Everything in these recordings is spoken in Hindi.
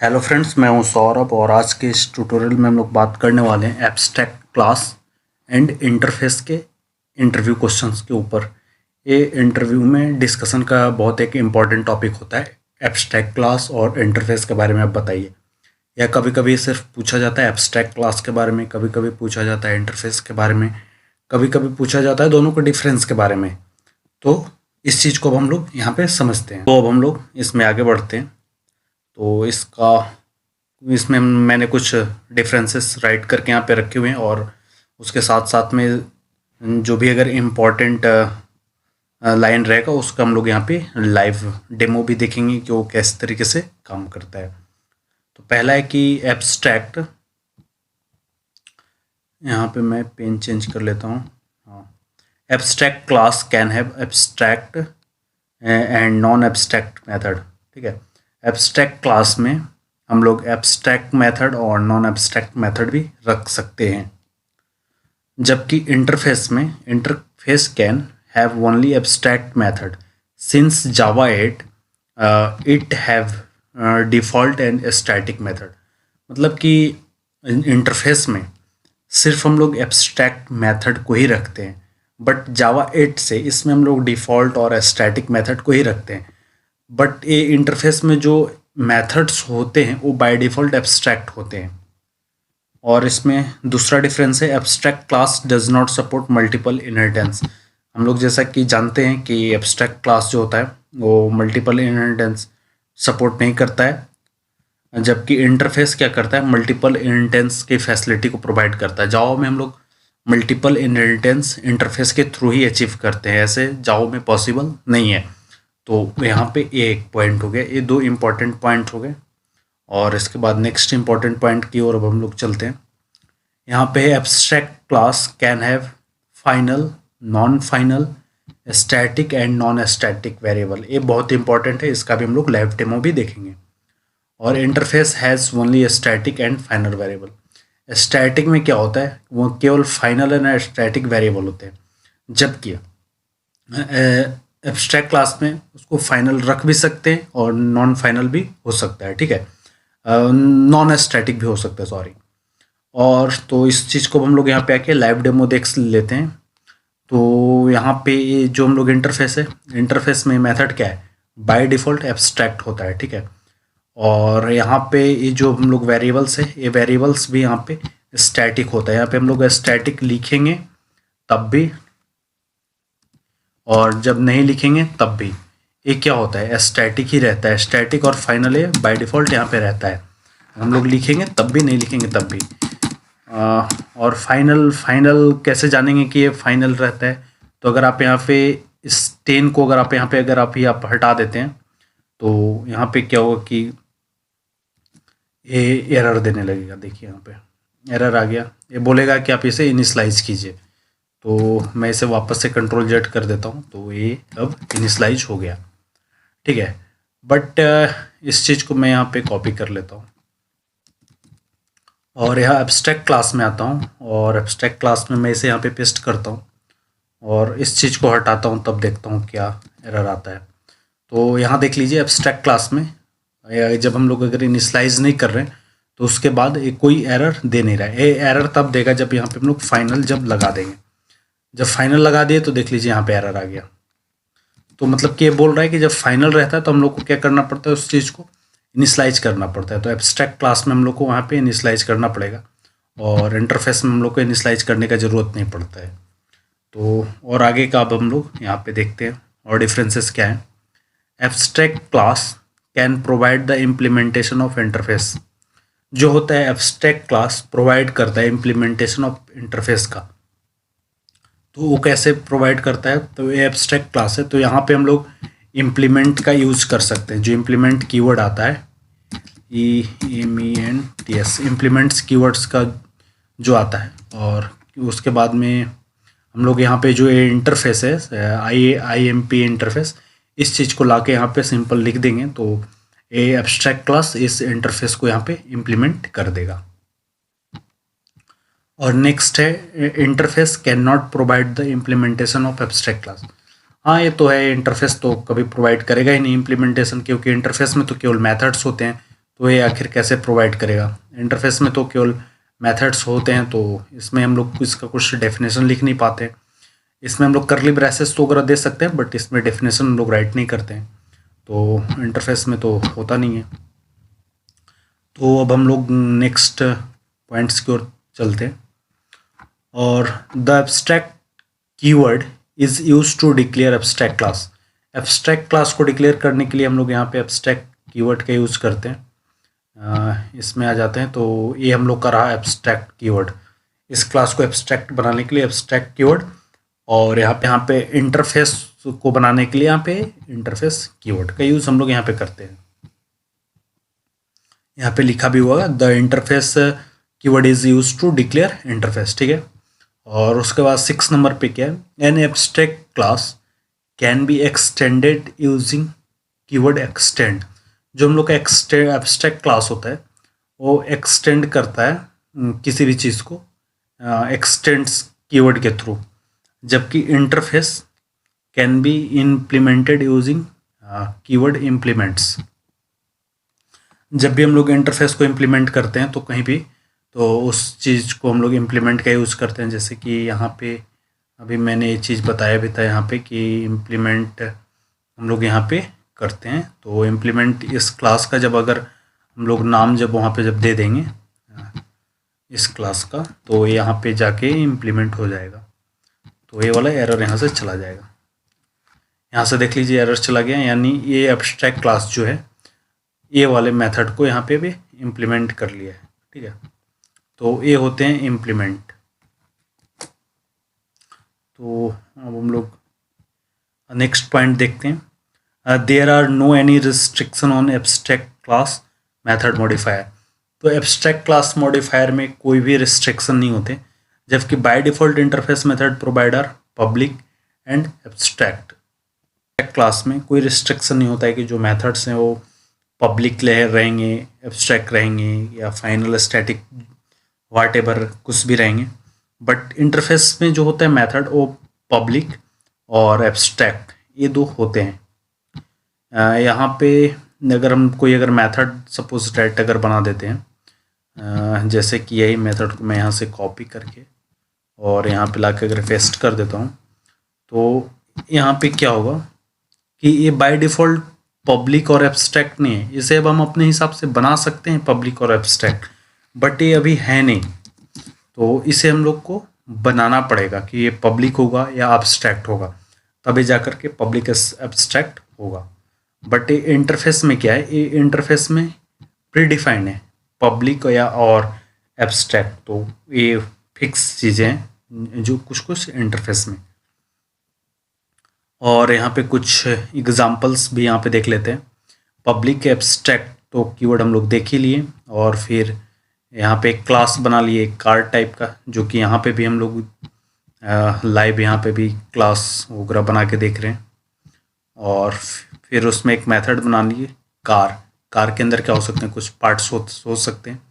हेलो फ्रेंड्स, मैं हूं सौरभ और आज के इस ट्यूटोरियल में हम लोग बात करने वाले हैं एब्स्ट्रैक्ट क्लास एंड इंटरफेस के इंटरव्यू क्वेश्चंस के ऊपर। ये इंटरव्यू में डिस्कशन का बहुत एक इम्पॉर्टेंट टॉपिक होता है। एब्स्ट्रैक्ट क्लास और इंटरफेस के बारे में आप बताइए। या कभी कभी सिर्फ पूछा जाता है एब्स्ट्रैक्ट क्लास के बारे में, कभी कभी पूछा जाता है इंटरफेस के बारे में, कभी कभी पूछा जाता है दोनों के डिफरेंस के बारे में। तो इस चीज़ को अब हम लोग यहाँ पे समझते हैं। तो अब हम लोग इसमें आगे बढ़ते हैं। तो इसमें मैंने कुछ डिफरेंसेस राइट करके यहाँ पे रखे हुए हैं और उसके साथ साथ में जो भी अगर इम्पोर्टेंट लाइन रहेगा उसका हम लोग यहाँ पे लाइव डेमो भी देखेंगे कि वो किस तरीके से काम करता है। तो पहला है कि एब्स्ट्रैक्ट, यहाँ पे मैं पेन चेंज कर लेता हूँ। हाँ, abstract class can have abstract and non abstract method. ठीक है, एब्स्ट्रैक्ट क्लास में हम लोग एब्स्ट्रैक्ट मेथड और नॉन एब्स्ट्रैक्ट मेथड भी रख सकते हैं, जबकि interface can have only abstract method since Java 8 it have default and static method. मतलब कि इंटरफेस में सिर्फ हम लोग एब्स्ट्रैक्ट मेथड को ही रखते हैं, बट जावा 8 से इसमें हम लोग डिफ़ॉल्ट और स्टैटिक मेथड को ही रखते हैं। बट ये इंटरफेस में जो मेथड्स होते हैं वो बाय डिफ़ॉल्ट एब्स्ट्रैक्ट होते हैं। और इसमें दूसरा डिफरेंस है, abstract class does not support multiple inheritance. हम लोग जैसा कि जानते हैं कि एब्स्ट्रैक्ट क्लास जो होता है वो मल्टीपल इनहेरिटेंस सपोर्ट नहीं करता है, जबकि इंटरफेस क्या करता है, मल्टीपल इनहेरिटेंस की फैसिलिटी को प्रोवाइड करता है। जावा में हम लोग मल्टीपल इनहेरिटेंस इंटरफेस के थ्रू ही अचीव करते हैं, ऐसे जावा में पॉसिबल नहीं है। तो यहाँ पे ये एक पॉइंट हो गया, ये दो इम्पॉर्टेंट पॉइंट हो गए। और इसके बाद नेक्स्ट इम्पॉर्टेंट पॉइंट की ओर अब हम लोग चलते हैं। यहाँ पे abstract class can have final, non final, static and non static variable. ये बहुत इंपॉर्टेंट है, इसका भी हम लोग लाइव डेमो भी देखेंगे। और interface has only static and final variable. Static में क्या होता है, वो केवल फाइनल एंड स्टैटिक वेरिएबल होते हैं, जबकि एब्स्ट्रैक्ट क्लास में उसको फाइनल रख भी सकते हैं और नॉन फाइनल भी हो सकता है। ठीक है, नॉन स्टैटिक भी हो सकता है, सॉरी। और तो इस चीज़ को हम लोग यहाँ पे आके लाइव डेमो देख लेते हैं। तो यहाँ पे ये जो हम लोग इंटरफेस है, इंटरफेस में मेथड क्या है, बाय डिफ़ॉल्ट एब्स्ट्रैक्ट होता है। ठीक है, और यहाँ पे ये जो हम लोग वेरिएबल्स है, ये वेरिएबल्स भी यहाँ पे स्टैटिक होता है। यहाँ पे हम लोग स्टैटिक लिखेंगे तब भी और जब नहीं लिखेंगे तब भी ये क्या होता है, स्टैटिक ही रहता है। स्टैटिक और फाइनल ये बाय डिफ़ॉल्ट यहाँ पे रहता है। हम लोग लिखेंगे तब भी, नहीं लिखेंगे तब भी। और फाइनल कैसे जानेंगे कि ये फाइनल रहता है, तो अगर आप यहाँ पे इस 10 को अगर आप हटा देते हैं तो यहाँ पे क्या होगा कि ये एरर देने लगेगा। देखिए यहाँ पे एरर आ गया, ये बोलेगा कि आप इसे इनिशलाइज कीजिए। तो मैं इसे वापस से कंट्रोल जेड कर देता हूँ, तो ये अब इनिशलाइज हो गया। ठीक है, बट इस चीज़ को मैं यहाँ पे कॉपी कर लेता हूँ और यहाँ एब्स्ट्रैक्ट क्लास में आता हूँ और एब्स्ट्रैक्ट क्लास में मैं इसे यहाँ पे पेस्ट करता हूँ और इस चीज़ को हटाता हूँ, तब देखता हूँ क्या एरर आता है। तो यहाँ देख लीजिए, एब्स्ट्रैक्ट क्लास में जब हम लोग अगर इनिशलाइज नहीं कर रहे हैं तो उसके बाद ये कोई एरर दे नहीं रहा है। ये एरर तब देगा जब यहाँ पे हम लोग फाइनल जब लगा देंगे। जब फाइनल लगा दिए तो देख लीजिए यहाँ पे एरर आ गया। तो मतलब कि ये बोल रहा है कि जब फाइनल रहता है तो हम लोग को क्या करना पड़ता है, उस चीज़ को इनिशलाइज करना पड़ता है। तो एब्स्ट्रैक्ट क्लास में हम लोग को वहाँ पे इनिशलाइज करना पड़ेगा और इंटरफेस में हम लोग को इनिशलाइज करने का ज़रूरत नहीं पड़ता है। तो और आगे का अब हम लोग यहाँ पे देखते हैं और डिफरेंसेस क्या है। Abstract class can provide the implementation of interface. जो होता है एब्स्ट्रैक्ट क्लास प्रोवाइड करता है इम्प्लीमेंटेशन ऑफ इंटरफेस का। तो वो कैसे प्रोवाइड करता है, तो ये एब्स्ट्रैक्ट क्लास है। तो यहाँ पे हम लोग इम्प्लीमेंट का यूज़ कर सकते हैं। जो इम्प्लीमेंट कीवर्ड आता है, EMENTS, इम्प्लीमेंट्स कीवर्ड्स का जो आता है। और उसके बाद में हम लोग यहाँ पे जो इंटरफेस है, IMP इंटरफेस, इस चीज़ को लाके यहाँ पे सिंपल लिख देंगे तो ये एब्स्ट्रैक्ट क्लास इस इंटरफेस को यहाँ पे इम्प्लीमेंट कर देगा। और नेक्स्ट है, interface can not provide the implementation of abstract class. हाँ, ये तो है, इंटरफेस तो कभी प्रोवाइड करेगा ही नहीं इम्प्लीमेंटेशन, क्योंकि इंटरफेस में तो केवल मेथड्स होते हैं। तो ये आखिर कैसे प्रोवाइड करेगा। इंटरफेस में तो केवल मेथड्स होते हैं, तो इसमें हम लोग इसका कुछ डेफिनेशन लिख नहीं पाते। इसमें हम लोग करली ब्रेसेस तो वगैरह दे सकते हैं, बट इसमें डेफिनेशन हम लोग राइट नहीं करते हैं, तो इंटरफेस में तो होता नहीं है। तो अब हम लोग नेक्स्ट पॉइंट्स की ओर चलते हैं। और the abstract keyword is use to declare abstract class. Abstract class को डिक्लेयर करने के लिए हम लोग यहाँ पे एब्स्ट्रैक्ट कीवर्ड का यूज़ करते हैं। इसमें आ जाते हैं, तो ये हम लोग का रहा एब्स्ट्रैक्ट कीवर्ड। इस क्लास को एब्स्ट्रैक्ट बनाने के लिए एब्स्ट्रैक्ट कीवर्ड, और यहाँ पे इंटरफेस को बनाने के लिए यहाँ पे इंटरफेस कीवर्ड का यूज़ हम लोग यहाँ पे करते हैं। यहाँ पे लिखा भी हुआ the interface keyword is use to declare interface, ठीक है। और उसके बाद 6 नंबर पे क्या है, N abstract class can be extended using keyword extend. जो हम लोग का एब्स्ट्रैक्ट क्लास होता है वो एक्सटेंड करता है किसी भी चीज़ को एक्सटेंड्स कीवर्ड के थ्रू, जबकि interface can be implemented using keyword implements. जब भी हम लोग इंटरफेस को इम्प्लीमेंट करते हैं तो कहीं भी, तो उस चीज़ को हम लोग इम्प्लीमेंट का यूज़ करते हैं। जैसे कि यहाँ पे अभी मैंने ये चीज़ बताया भी था यहाँ पे कि इम्प्लीमेंट हम लोग यहाँ पे करते हैं। तो इम्प्लीमेंट इस क्लास का जब अगर हम लोग नाम जब वहाँ पे जब दे देंगे इस क्लास का, तो यहाँ पे जाके इम्प्लीमेंट हो जाएगा। तो ये वाला एरर यहाँ से चला जाएगा। यहाँ से देख लीजिए एरर चला गया, यानी ये एब्स्ट्रैक्ट क्लास जो है ये वाले मेथड को यहाँ पे भी इम्प्लीमेंट कर लिया है, ठीक है। तो ये होते हैं इम्प्लीमेंट। तो अब हम लोग नेक्स्ट पॉइंट देखते हैं। There are no any restriction on abstract class method modifier. तो एब्स्ट्रैक्ट क्लास मॉडिफायर में कोई भी रिस्ट्रिक्शन नहीं होते, जबकि by default interface method provider public and abstract. Class में कोई रिस्ट्रिक्शन नहीं होता है कि जो मेथड्स हैं वो पब्लिक रहेंगे, एब्स्ट्रैक्ट रहेंगे, या फाइनल स्टैटिक व्हाटएवर कुछ भी रहेंगे। बट इंटरफेस में जो होता है मेथड वो पब्लिक और एब्स्ट्रैक्ट ये दो होते हैं। यहाँ पे अगर हम कोई अगर मेथड सपोज डायरेक्ट अगर बना देते हैं, जैसे कि यही मेथड को मैं यहाँ से कॉपी करके और यहाँ पे लाके अगर पेस्ट कर देता हूँ, तो यहाँ पे क्या होगा कि ये बाय डिफ़ॉल्ट पब्लिक और एब्स्ट्रैक्ट नहीं है। इसे अब हम अपने हिसाब से बना सकते हैं पब्लिक और एब्स्ट्रैक्ट, बट ये अभी है नहीं, तो इसे हम लोग को बनाना पड़ेगा कि ये पब्लिक होगा या एब्स्ट्रैक्ट होगा, तभी जा कर के पब्लिक एब्स्ट्रैक्ट होगा। बट ये इंटरफेस में क्या है, ये इंटरफेस में प्रीडिफाइंड है पब्लिक या और एब्स्ट्रैक्ट, तो ये फिक्स चीज़ें हैं जो कुछ इंटरफेस में। और यहाँ पे कुछ एग्जांपल्स भी यहाँ पे देख लेते हैं। पब्लिक एब्स्ट्रैक्ट तो कीवर्ड हम लोग देख ही लिए, और फिर यहाँ पे एक क्लास बना लिए कार्ड टाइप का, जो कि यहाँ पे भी हम लोग लाइव यहाँ पे भी क्लास वगैरह बना के देख रहे हैं। और फिर उसमें एक मेथड बना लिए कार के अंदर क्या हो सकते हैं, कुछ पार्ट्स हो सकते हैं,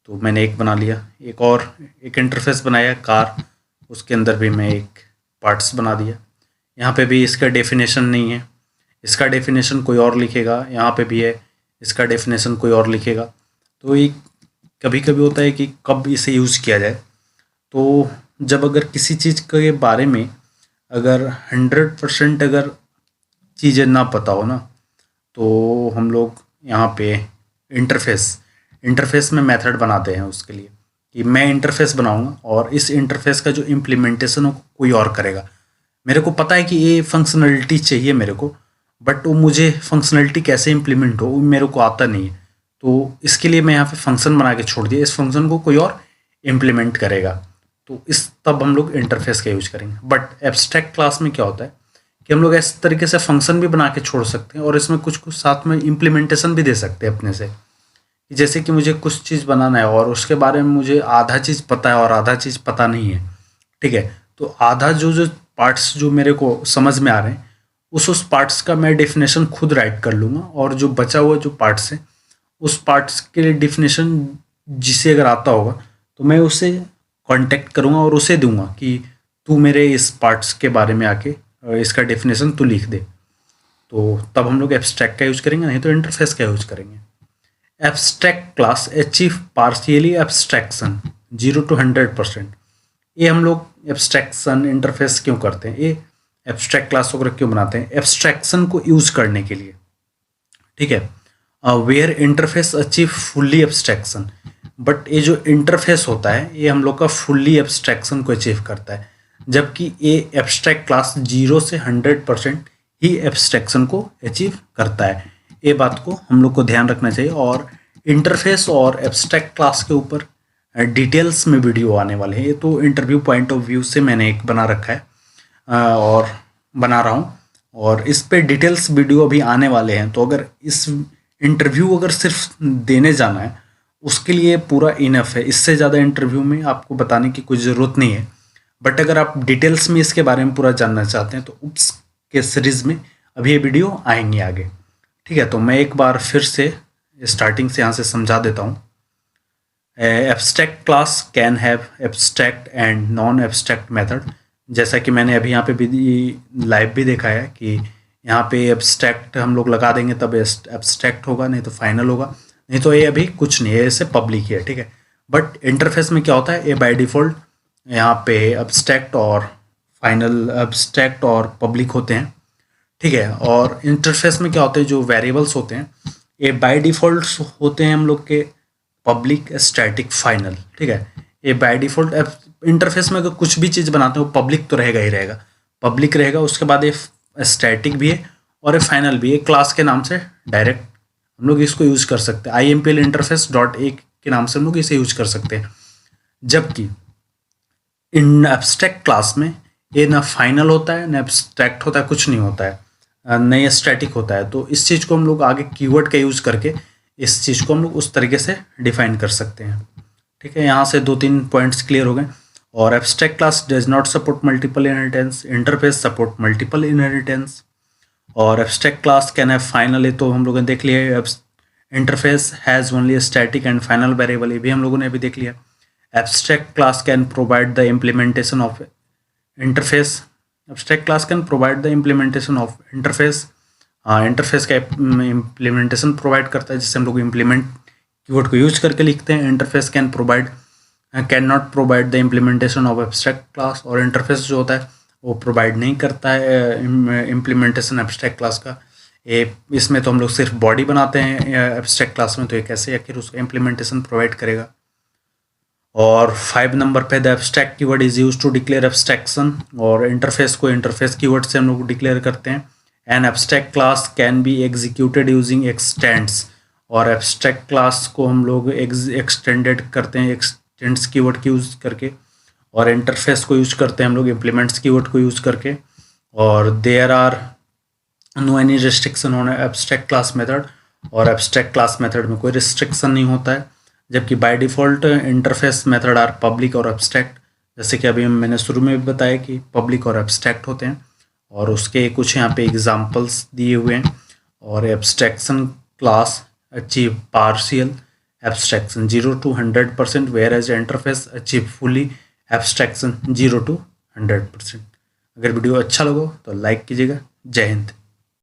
तो मैंने एक बना लिया। एक इंटरफेस बनाया कार, उसके अंदर भी मैं एक पार्ट्स बना दिया। यहाँ पे भी इसका डेफिनेशन नहीं है, इसका डेफिनेशन कोई और लिखेगा, यहाँ पे भी है इसका डेफिनेशन कोई और लिखेगा। तो ये कभी कभी होता है कि कब इसे यूज़ किया जाए, तो जब अगर किसी चीज़ के बारे में अगर 100% अगर चीज़ें ना पता हो ना, तो हम लोग यहाँ पे इंटरफेस में मेथड बनाते हैं उसके लिए कि मैं इंटरफेस बनाऊंगा और इस इंटरफेस का जो इम्प्लीमेंटेशन हो कोई और करेगा। मेरे को पता है कि ये फंक्शनलिटी चाहिए मेरे को, बट वो मुझे फंक्शनलिटी कैसे इम्प्लीमेंट हो वो मेरे को आता नहीं है, तो इसके लिए मैं यहाँ पे फंक्शन बना के छोड़ दिया, इस फंक्शन को कोई और इम्प्लीमेंट करेगा, तो तब हम लोग इंटरफेस का यूज करेंगे। बट एब्स्ट्रैक्ट क्लास में क्या होता है कि हम लोग इस तरीके से फंक्शन भी बना के छोड़ सकते हैं और इसमें कुछ साथ में इम्प्लीमेंटेशन भी दे सकते हैं अपने से। जैसे कि मुझे कुछ चीज़ बनाना है और उसके बारे में मुझे आधा चीज़ पता है और आधा चीज़ पता नहीं है, ठीक है, तो आधा जो पार्ट्स जो मेरे को समझ में आ रहे हैं उस पार्ट्स का मैं डेफिनेशन खुद राइट कर लूँगा, और जो बचा हुआ जो पार्ट्स है उस पार्ट्स के डेफिनेशन जिसे अगर आता होगा तो मैं उसे कांटेक्ट करूँगा और उसे दूंगा कि तू मेरे इस पार्ट्स के बारे में आके इसका डेफिनेशन तू लिख दे। तो तब हम लोग एब्स्ट्रैक्ट का यूज़ करेंगे, नहीं तो इंटरफेस का यूज़ करेंगे। Abstract class achieve partially abstraction 0 to 100%। ये हम लोग एब्स्ट्रैक्शन इंटरफेस क्यों करते हैं, ये एब्स्ट्रैक्ट क्लास वगैरह क्यों बनाते हैं, एब्स्ट्रैक्शन को यूज करने के लिए, ठीक है। Where interface achieve fully abstraction, but ये जो इंटरफेस होता है ये हम लोग का फुल्ली एब्स्ट्रैक्शन को अचीव करता है, जबकि ये एब्स्ट्रैक्ट क्लास 0 से 100% ही एब्स्ट्रैक्शन को अचीव करता है। ये बात को हम लोग को ध्यान रखना चाहिए। और इंटरफेस और एब्स्ट्रैक्ट क्लास के ऊपर डिटेल्स में वीडियो आने वाले हैं। ये तो इंटरव्यू पॉइंट ऑफ व्यू से मैंने एक बना रखा है और बना रहा हूँ, और इस पे डिटेल्स वीडियो अभी आने वाले हैं। तो अगर इस इंटरव्यू अगर सिर्फ देने जाना है उसके लिए पूरा इनफ है, इससे ज़्यादा इंटरव्यू में आपको बताने की कोई ज़रूरत नहीं है। बट अगर आप डिटेल्स में इसके बारे में पूरा जानना चाहते हैं तो उस के सीरीज़ में अभी ये वीडियो आएंगे आगे, ठीक है। तो मैं एक बार फिर से स्टार्टिंग से यहाँ से समझा देता हूँ। Abstract class can have abstract and non abstract method, जैसा कि मैंने अभी यहाँ पे भी लाइव भी देखा है कि यहाँ पे एब्स्ट्रैक्ट हम लोग लगा देंगे तब एब्स्ट्रैक्ट होगा, नहीं तो फाइनल होगा, नहीं तो ये अभी कुछ नहीं है, इसे पब्लिक है, ठीक है। बट इंटरफेस में क्या होता है, ये बाय डिफ़ॉल्ट यहाँ पे एब्स्ट्रैक्ट और फाइनल एब्स्ट्रैक्ट और पब्लिक होते हैं, ठीक है। और इंटरफेस में क्या होते हैं, जो वेरिएबल्स होते हैं ये बाय डिफ़ॉल्ट होते हैं हम लोग के पब्लिक, स्टैटिक, फाइनल, ठीक है। ये बाय डिफ़ॉल्ट इंटरफेस में अगर कुछ भी चीज़ बनाते हो पब्लिक तो रहेगा ही रहेगा, पब्लिक रहेगा। उसके बाद ये स्टैटिक भी है और ये फाइनल भी है। क्लास के नाम से डायरेक्ट हम लोग इसको यूज़ कर सकते हैं, IMPL इंटरफेस डॉट ए के नाम से हम लोग इसे यूज कर सकते हैं। जबकि इन एब्स्ट्रैक्ट क्लास में ये ना फाइनल होता है, ना एब्स्ट्रैक्ट होता है, कुछ नहीं होता है, न ये स्टैटिक होता है। तो इस चीज़ को हम लोग आगे कीवर्ड का यूज़ करके इस चीज़ को हम लोग उस तरीके से डिफाइन कर सकते हैं, ठीक है। यहाँ से 2-3 पॉइंट्स क्लियर हो गए। और abstract class does not support multiple inheritance, interface support multiple inheritance. और abstract class can have final, ये तो हम लोगों ने देख लिया है। Interface has only static and final variable, ये भी हम लोगों ने अभी देख लिया। Abstract class can provide the implementation of interface, abstract class can provide the implementation of interface, interface का इम्प्लीमेंटेशन प्रोवाइड करता है, जिससे हम लोग इम्प्लीमेंट कीवर्ड को यूज करके लिखते हैं। Interface can provide can not provide the implementation of abstract class, और इंटरफेस जो होता है वो प्रोवाइड नहीं करता है इम्प्लीमेंटेशन एब्स्ट्रैक्ट क्लास का। इसमें तो हम लोग सिर्फ बॉडी बनाते हैं एब्स्ट्रैक्ट क्लास में, तो ये कैसे आखिर उसका इम्प्लीमेंटेशन प्रोवाइड करेगा। और 5 नंबर पे the abstract keyword is use to declare abstraction, और इंटरफेस को इंटरफेस कीवर्ड से हम लोग डिक्लेयर करते हैं। An abstract class can be executed using extends, और एब्स्ट्रैक्ट क्लास को हम लोग एक्सटेंडेड करते हैं एक्सटेंड्स कीवर्ड की यूज करके, और इंटरफेस को यूज करते हैं हम लोग इम्प्लीमेंट्स कीवर्ड को यूज करके। और there are no any restriction on abstract class method, और एब्स्ट्रैक्ट क्लास मेथड में कोई रिस्ट्रिक्शन नहीं होता है। जबकि by default interface method are public और एब्स्ट्रैक्ट, जैसे कि अभी मैंने शुरू में भी बताया कि पब्लिक और एब्स्ट्रैक्ट होते हैं, और उसके कुछ यहाँ पे एग्जांपल्स दिए हुए हैं। और abstraction class achieve partial abstraction 0 to 100%, whereas interface achieve fully abstraction 0 to 100%। अगर वीडियो अच्छा लगा तो लाइक कीजिएगा। जय हिंद।